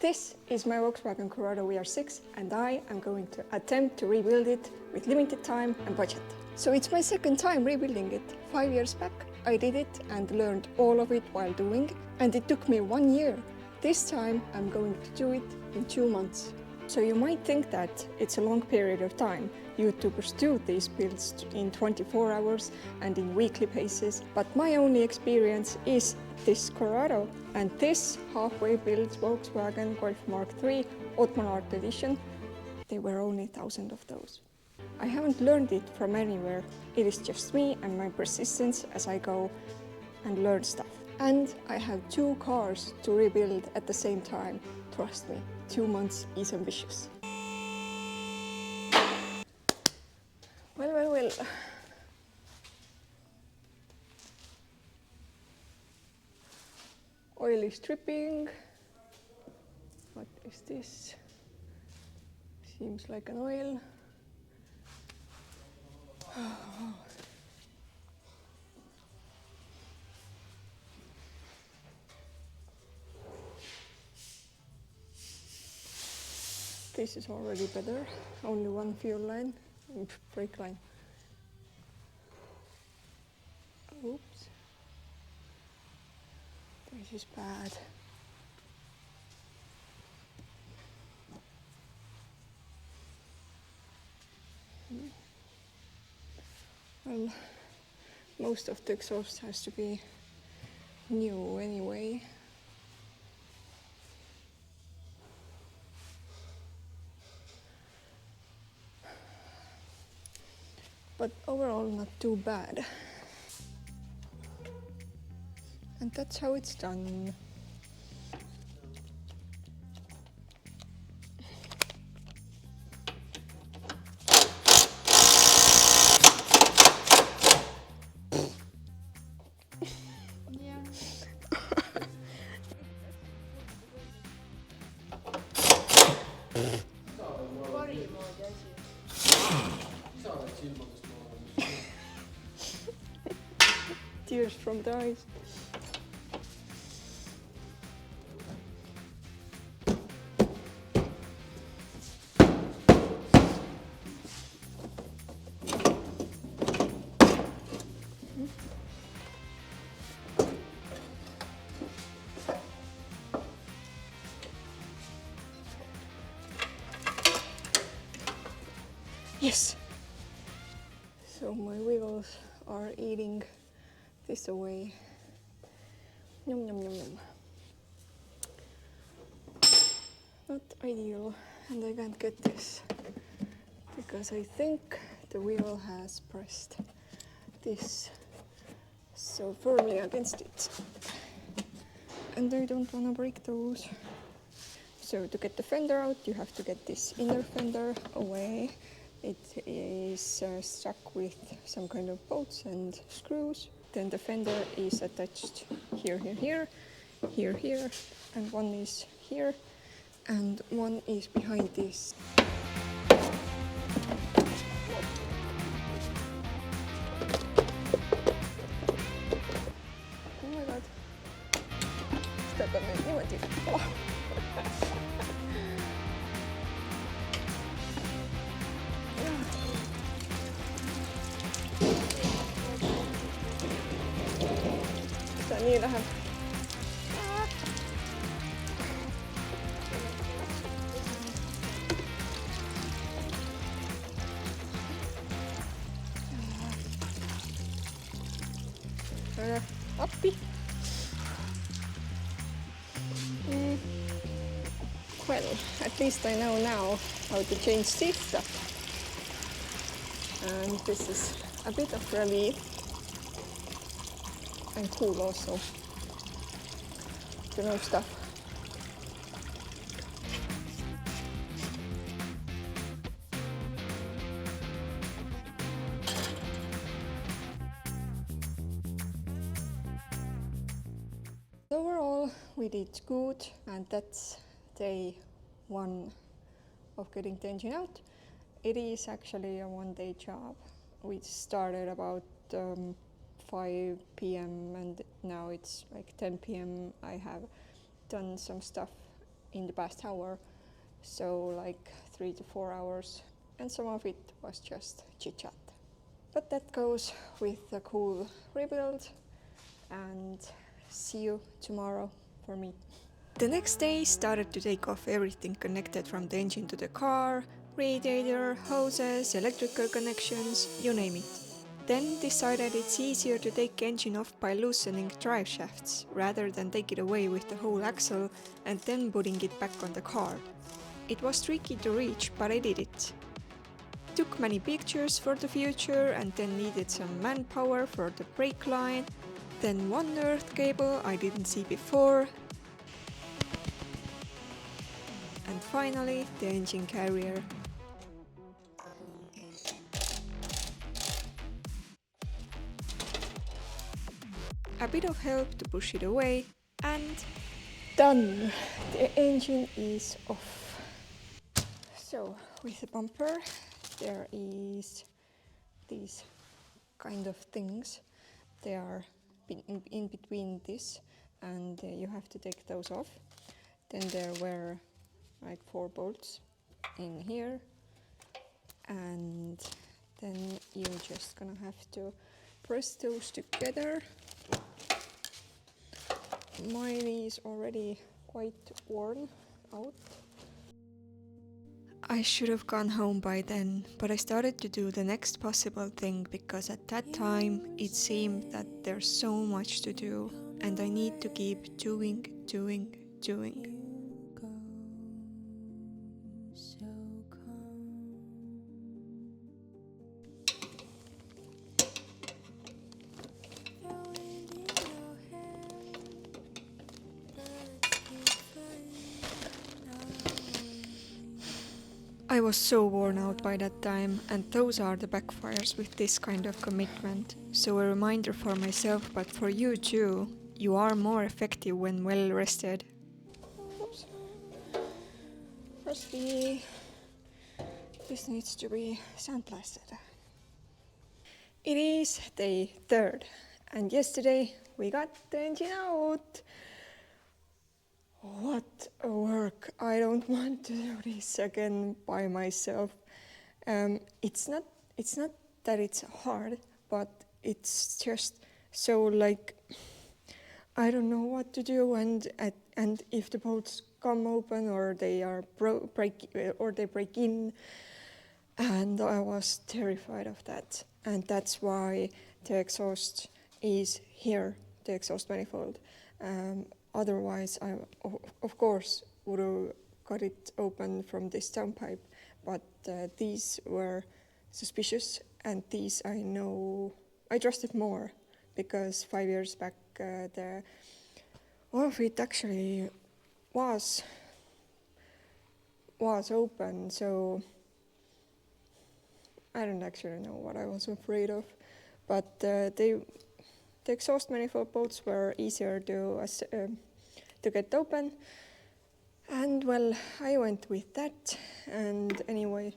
This is my Volkswagen Corrado VR6 and I am going to attempt to rebuild it with limited time and budget. So it's my second time rebuilding it. 5 years back I did it and learned all of it while doing, and it took me 1 year. This time I'm going to do it in 2 months. So you might think that it's a long period of time. YouTubers do these builds in 24 hours and in weekly paces, but my only experience is this Corrado and this halfway built Volkswagen Golf Mark III Otmar Art Edition. There were only 1,000 of those. I haven't learned it from anywhere. It is just me and my persistence as I go and learn stuff. And I have 2 cars to rebuild at the same time. Trust me, 2 months is ambitious. Well. Oil is dripping. What is this? Seems like an oil. This is already better. Only one fuel line and brake line. Oops. This is bad. Well, most of the exhaust has to be new anyway. But overall not too bad. And that's how it's done. Tears from the eyes. Yes! So my wheels are eating this away. Yum yum yum yum. Not ideal, and I can't get this because I think the wheel has pressed this so firmly against it. And I don't want to break those. So to get the fender out, you have to get this inner fender away. It is stuck with some kind of bolts and screws. Then the fender is attached here, and one is here, and one is behind this. Oh my god. Step on it niimoodi. Oh. Sitä niin lähellä. Appi. Well, at least I know now how to change this stuff. And this is a bit of relief. And cool also to know stuff. Overall, we did good, and that's day 1 of getting the engine out. It is actually a 1-day job. We started about 5 p.m. and now it's like 10 p.m. I have done some stuff in the past hour, so like 3 to 4 hours, and some of it was just chit chat. But that goes with the cool rebuild, and see you tomorrow for me. The next day started to take off everything connected from the engine to the car, radiator, hoses, electrical connections, you name it. Then decided it's easier to take engine off by loosening drive shafts, rather than take it away with the whole axle and then putting it back on the car. It was tricky to reach, but I did it. Took many pictures for the future and then needed some manpower for the brake line, then one earth cable I didn't see before, and finally the engine carrier. A bit of help to push it away, and done! The engine is off. So with the bumper there is these kind of things. They are in between this, and you have to take those off. Then there were like 4 bolts in here, and then you're just gonna have to press those together. Mine is already quite worn out. I should have gone home by then, but I started to do the next possible thing because at that time it seemed that there's so much to do and I need to keep doing. I was so worn out by that time, and those are the backfires with this kind of commitment. So a reminder for myself, but for you too, you are more effective when well rested. Oops. Firstly, this needs to be sandblasted. It is day 3rd, and yesterday we got the engine out. What a work! I don't want to do this again by myself. It's not that it's hard, but it's just so like I don't know what to do, and if the bolts come open or they are break in, and I was terrified of that, and that's why the exhaust is here, the exhaust manifold. Otherwise, I, of course, would have got it open from this downpipe, but these were suspicious, and these I know I trusted more, because 5 years back one of it actually was open, so I don't actually know what I was afraid of, but the exhaust manifold bolts were easier to get open, and well, I went with that, and anyway,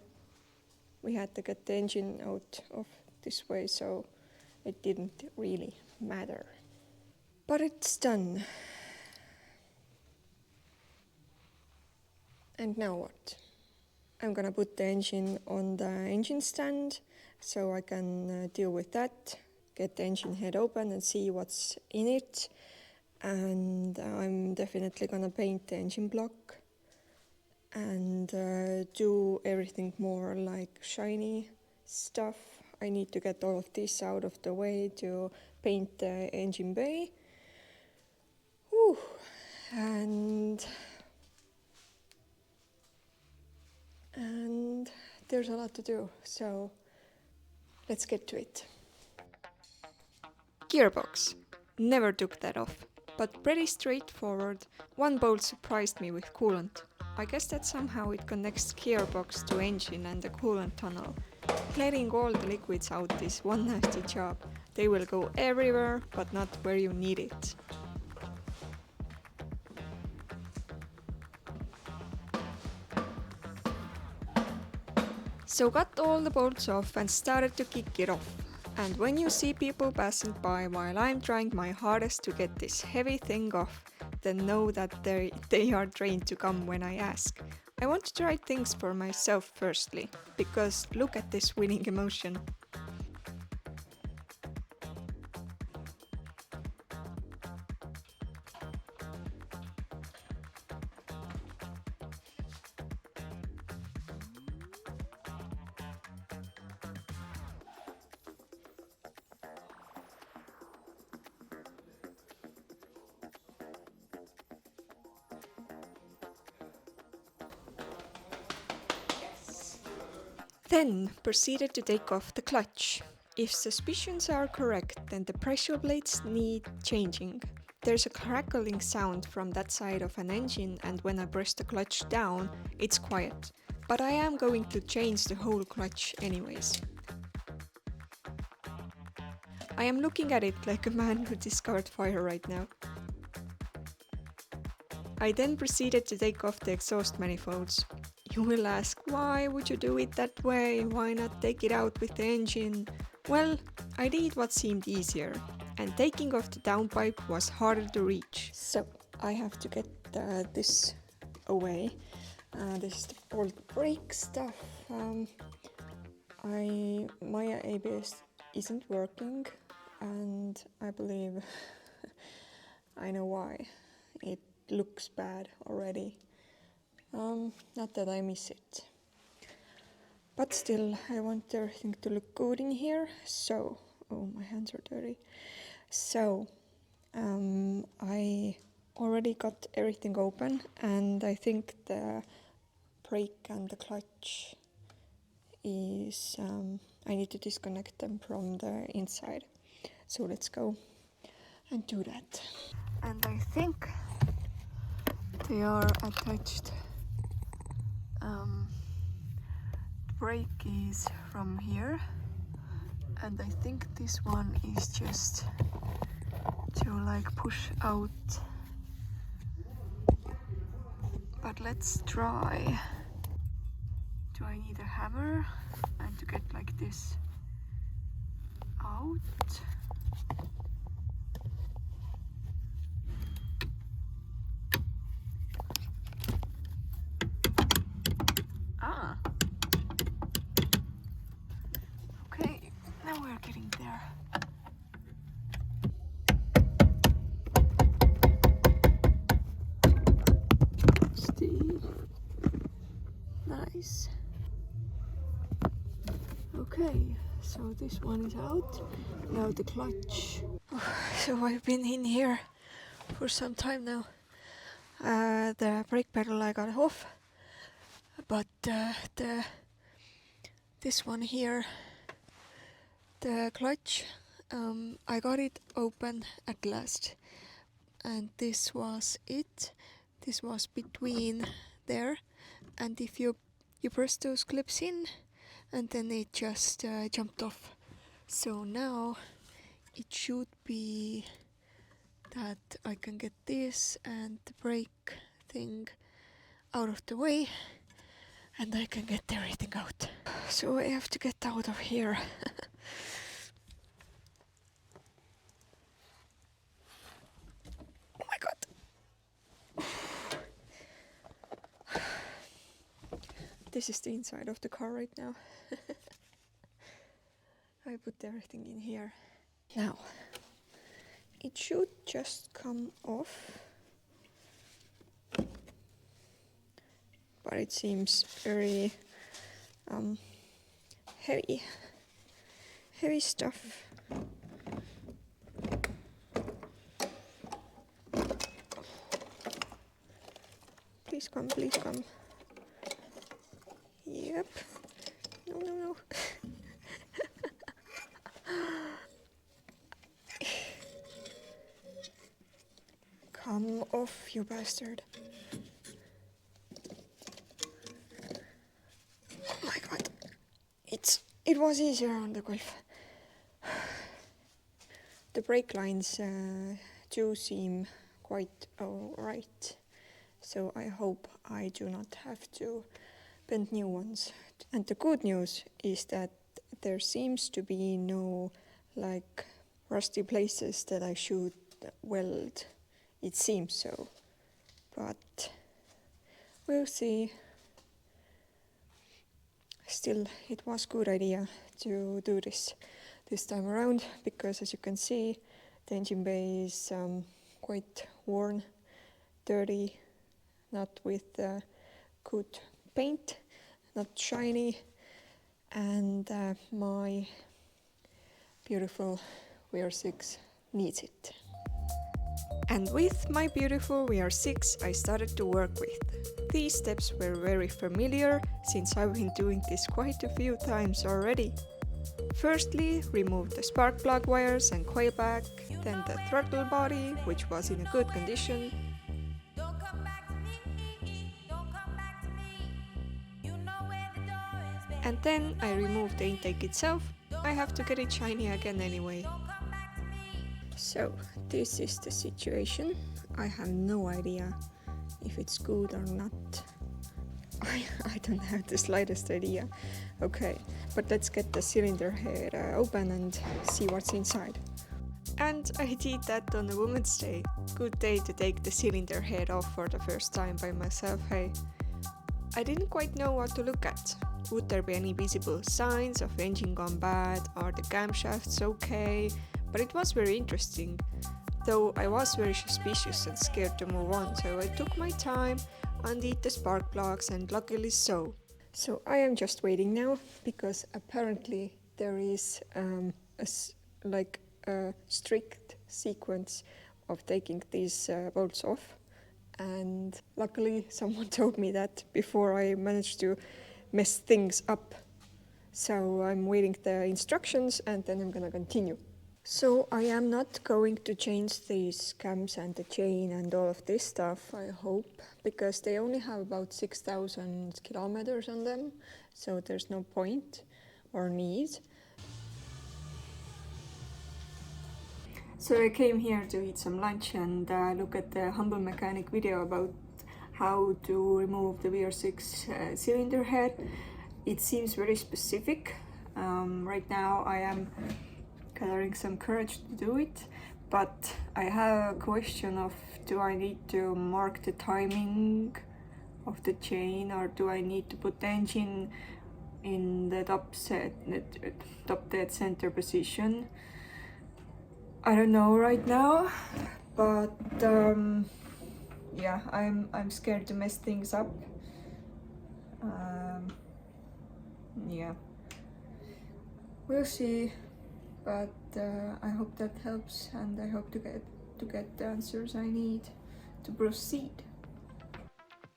we had to get the engine out of this way, so it didn't really matter. But it's done. And now what? I'm gonna put the engine on the engine stand so I can deal with that, get the engine head open and see what's in it. And I'm definitely gonna paint the engine block and do everything more like shiny stuff. I need to get all of this out of the way to paint the engine bay. Whew. And there's a lot to do, so let's get to it. Gearbox. Never took that off, but pretty straightforward. One bolt surprised me with coolant. I guess that somehow it connects gearbox to engine and the coolant tunnel. Letting all the liquids out is one nasty job. They will go everywhere, but not where you need it. So got all the bolts off and started to kick it off. And when you see people passing by while I'm trying my hardest to get this heavy thing off, then know that they are trained to come when I ask. I want to try things for myself firstly, because look at this winning emotion. Then proceeded to take off the clutch. If suspicions are correct, then the pressure plates need changing. There's a crackling sound from that side of an engine, and when I press the clutch down, it's quiet. But I am going to change the whole clutch anyways. I am looking at it like a man who discovered fire right now. I then proceeded to take off the exhaust manifolds. You will ask, why would you do it that way? Why not take it out with the engine? Well, I did what seemed easier, and taking off the downpipe was harder to reach. So I have to get this away. This is the old brake stuff. My ABS isn't working, and I believe I know why. It looks bad already. Not that I miss it. But still, I want everything to look good in here. So, oh, my hands are dirty. So, I already got everything open, and I think the brake and the clutch is, I need to disconnect them from the inside. So let's go and do that. And I think they are attached. The brake is from here, and I think this one is just to like push out. But let's try. Do I need a hammer and to get like this out? Ah. Okay, now we're getting there. Steve. Nice. Okay, so this one is out. Now the clutch. So I've been in here for some time now. The brake pedal I got off, but this one here, the clutch, I got it open at last, and this was it. This was between there, and if you press those clips in, and then it just jumped off. So now it should be that I can get this and the brake thing out of the way, and I can get everything out. So I have to get out of here. Oh my god. This is the inside of the car right now. I put everything in here. Now, it should just come off. But it seems very heavy stuff. Please come, please come. Yep. No. Come off, you bastard. Oh my god. It was easier on the Golf. The brake lines do seem quite alright. So I hope I do not have to bend new ones. And the good news is that there seems to be no like rusty places that I should weld it seems so, but we'll see. Still, it was good idea to do this time around, because as you can see, the engine bay is quite worn, dirty, not with good paint, not shiny, and my beautiful VR6 needs it. And with my beautiful VR6 I started to work with. These steps were very familiar since I've been doing this quite a few times already. Firstly, remove the spark plug wires and coil back, then the throttle body, which was in a good condition. And then I removed the intake itself. I have to get it shiny again anyway. So this is the situation. I have no idea if it's good or not. I don't have the slightest idea. Okay, but let's get the cylinder head open and see what's inside. And I did that on a Women's Day. Good day to take the cylinder head off for the first time by myself, hey. I didn't quite know what to look at. Would there be any visible signs of engine gone bad? Are the camshafts okay? But it was very interesting, though I was very suspicious and scared to move on, so I took my time, undid the spark plugs, and luckily so. So I am just waiting now, because apparently there is a strict sequence of taking these bolts off, and luckily someone told me that before I managed to mess things up. So I'm waiting the instructions and then I'm gonna continue. So I am not going to change these cams and the chain and all of this stuff, I hope, because they only have about 6,000 kilometers on them, so there's no point or need. So I came here to eat some lunch and look at the Humble Mechanic video about how to remove the VR6 cylinder head. It seems very specific. Right now I am gathering some courage to do it, but I have a question of, do I need to mark the timing of the chain, or do I need to put the engine in the top dead center position? I don't know right now, but yeah, I'm scared to mess things up. Yeah, we'll see. But I hope that helps, and I hope to get the answers I need to proceed.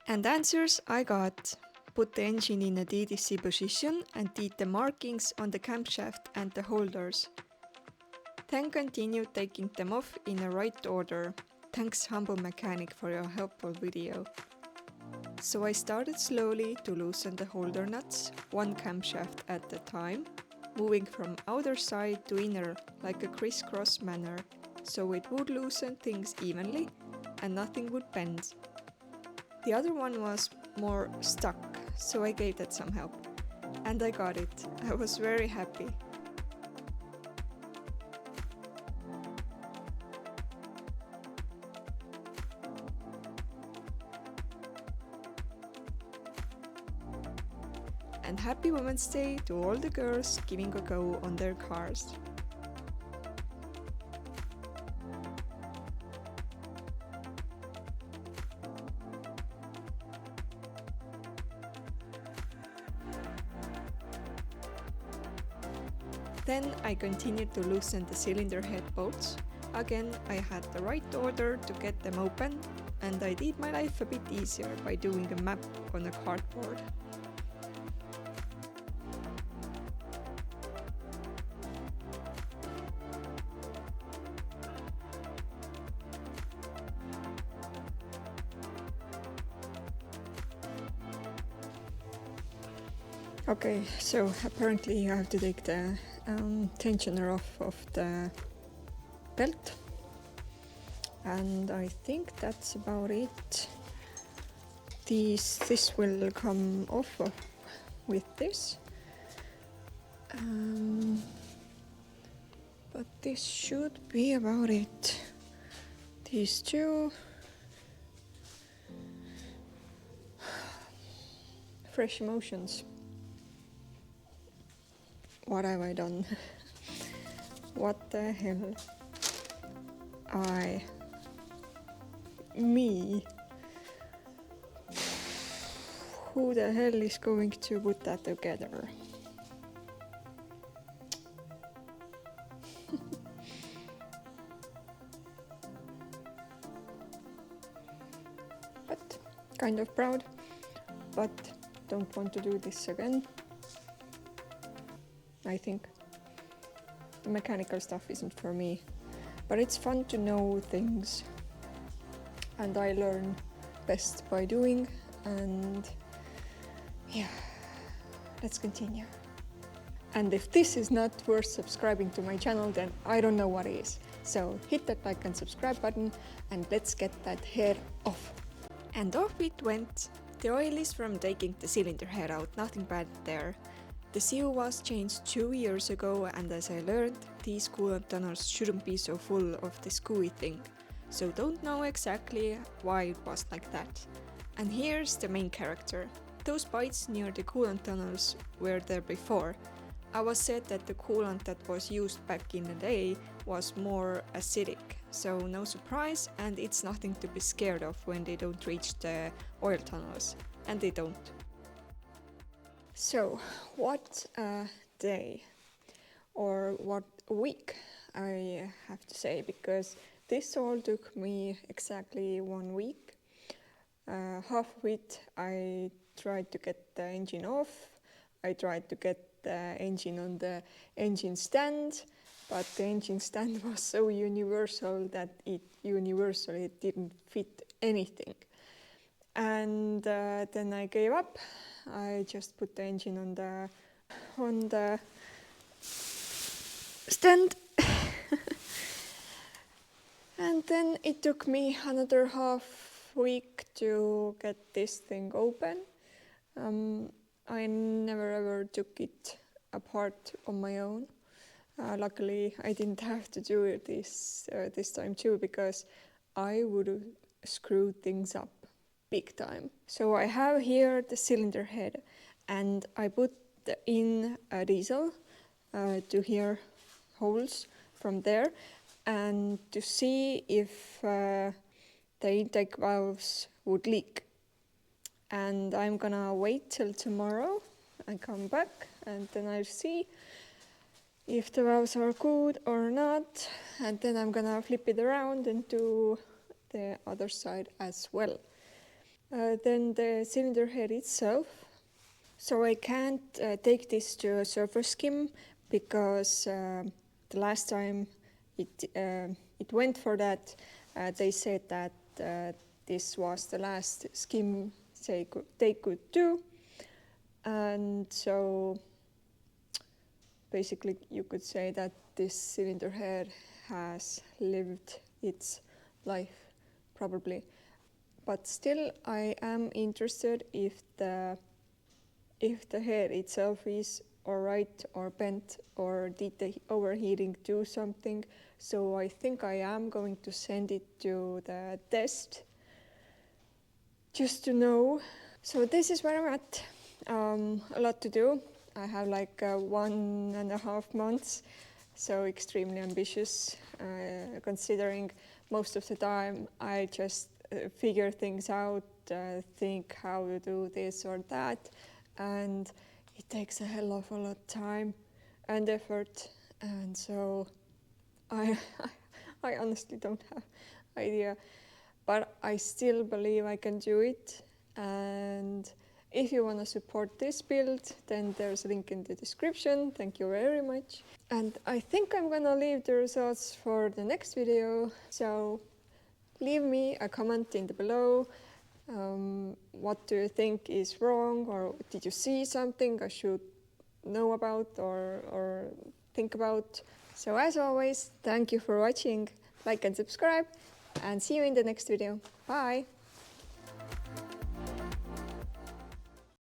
And answers I got. Put the engine in a DDC position and did the markings on the camshaft and the holders. Then continue taking them off in a right order. Thanks Humble Mechanic for your helpful video. So I started slowly to loosen the holder nuts, one camshaft at a time, moving from outer side to inner like a crisscross manner, so it would loosen things evenly and nothing would bend. The other one was more stuck, so I gave that some help. And I got it. I was very happy. And happy Women's Day to all the girls giving a go on their cars. Then I continued to loosen the cylinder head bolts. Again, I had the right order to get them open, and I did my life a bit easier by doing a map on a cardboard. Okay, so apparently you have to take the tensioner off of the belt, and I think that's about it. This will come off with this, but this should be about it. these two. Fresh emotions. What have I done? What the hell? Me. Who the hell is going to put that together? But kind of proud, but don't want to do this again. I think the mechanical stuff isn't for me, but it's fun to know things, and I learn best by doing. And yeah, let's continue. And if this is not worth subscribing to my channel, then I don't know what is. So hit that like and subscribe button, and let's get that hair off. And off it went. The oil is from taking the cylinder head out, nothing bad there. The seal was changed 2 years ago, and as I learned, these coolant tunnels shouldn't be so full of this gooey thing. So don't know exactly why it was like that. And here's the main character. Those bites near the coolant tunnels were there before. I was said that the coolant that was used back in the day was more acidic, so no surprise, and it's nothing to be scared of when they don't reach the oil tunnels, and they don't. So, what a day, or what a week, I have to say, because this all took me exactly 1 week. Half of it I tried to get the engine off, I tried to get the engine on the engine stand, but the engine stand was so universal that it didn't fit anything. And then I gave up. I just put the engine on the stand. And then it took me another half week to get this thing open. I never ever took it apart on my own. Luckily, I didn't have to do it this time too, because I would have screwed things up big time. So I have here the cylinder head, and I put in a diesel to here holes from there, and to see if the intake valves would leak. And I'm gonna wait till tomorrow and come back, and then I'll see if the valves are good or not, and then I'm gonna flip it around and do the other side as well. Then the cylinder head itself. So I can't take this to a surface skim, because the last time it went for that, they said that this was the last skim they could do. And so basically you could say that this cylinder head has lived its life, probably. But still I am interested if the head itself is alright or bent, or did the overheating do something. So I think I am going to send it to the test, just to know. So this is where I'm at. A lot to do. I have like 1.5 months, so extremely ambitious, considering most of the time I just figure things out, think how to do this or that, and it takes a hell of a lot of time and effort, and so I honestly don't have idea, but I still believe I can do it. And if you want to support this build, then there's a link in the description. Thank you very much. And I think I'm gonna leave the results for the next video, so leave me a comment in the below. What do you think is wrong, or did you see something I should know about or think about? So as always, thank you for watching, like and subscribe, and see you in the next video. Bye!